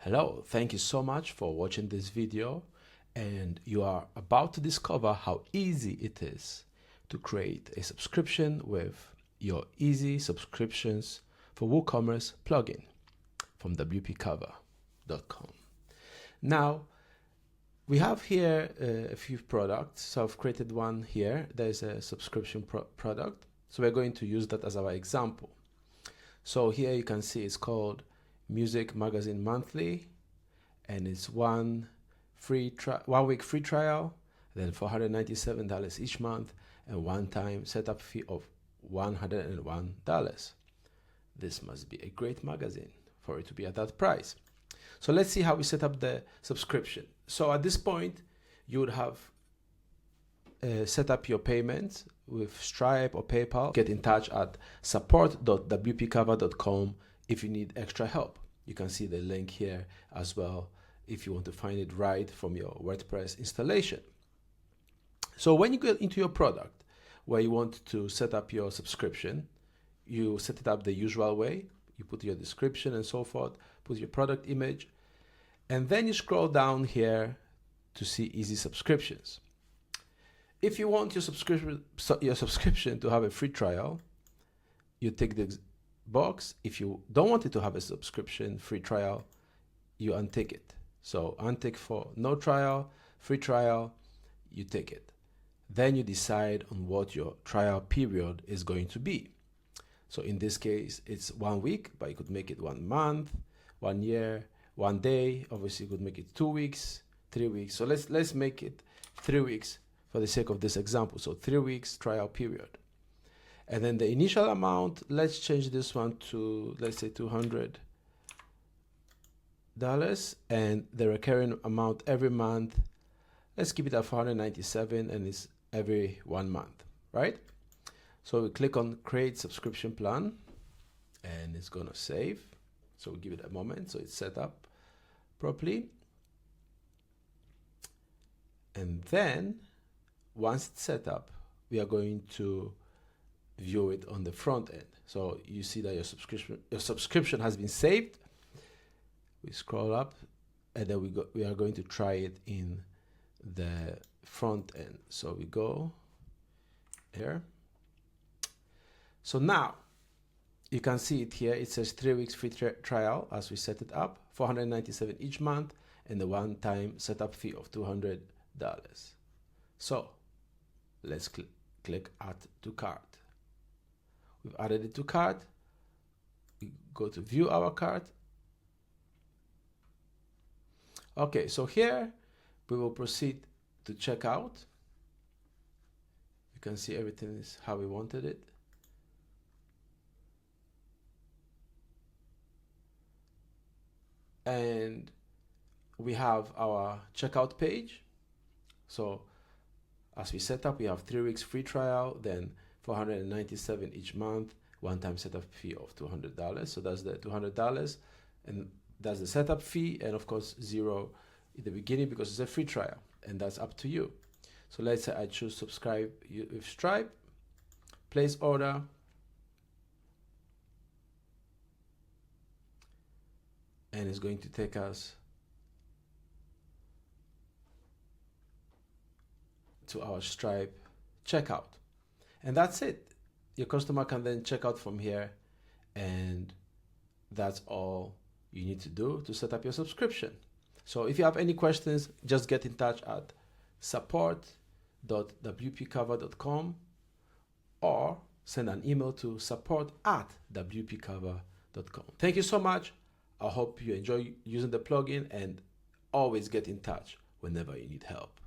Hello, thank you so much for watching this video, and you are about to discover how easy it is to create a subscription with your easy subscriptions for WooCommerce plugin from wpcover.com. Now, we have here a few products. So I've created one here. There's a subscription product. So we're going to use that as our example. So here you can see it's called Music Magazine Monthly, and it's 1 week free trial, then $497 each month, and one-time setup fee of $101. This must be a great magazine for it to be at that price. So let's see how we set up the subscription. So at this point, you would have set up your payments with Stripe or PayPal. Get in touch at support.wpcover.com if you need extra help. You can see the link here as well if you want to find it right from your WordPress installation. So when you get into your product where you want to set up your subscription, you set it up the usual way. You put your description and so forth, put your product image, and then you scroll down here to see easy subscriptions. If you want your subscription to have a free trial, you tick the box. If you don't want it to have a subscription free trial, you untick it. So untick for no trial, free trial, you tick it. Then you decide on what your trial period is going to be. So in this case, it's 1 week, but you could make it 1 month, 1 year, 1 day. Obviously, you could make it 2 weeks, 3 weeks. So let's make it 3 weeks for the sake of this example. So 3 weeks trial period. And then the initial amount, let's change this one to, let's say $200. And the recurring amount every month, let's keep it at $497, and it's every 1 month, right? So we click on create subscription plan, and it's gonna save. So we give it a moment so it's set up properly. And then once it's set up, we are going to view it on the front end. So you see that your subscription has been saved. We scroll up, and then we are going to try it in the front end. So we go here. So now you can see it here. It says 3 weeks free trial as we set it up, $497 each month, and the one-time setup fee of $200. So let's click add to cart. We've added it to cart. We go to view our cart. Okay, so here we will proceed to check out. You can see everything is how we wanted it. And we have our checkout page. So as we set up, we have 3 weeks free trial, then $497 each month, one-time setup fee of $200. So that's the $200, and that's the setup fee, and of course $0 in the beginning because it's a free trial, and that's up to you. So let's say I choose subscribe with Stripe, place order, and it's going to take us to our Stripe checkout. And that's it. Your customer can then check out from here, and that's all you need to do to set up your subscription. So if you have any questions, just get in touch at support.wpcover.com or send an email to support@wpcover.com. Thank you so much. I hope you enjoy using the plugin, and always get in touch whenever you need help.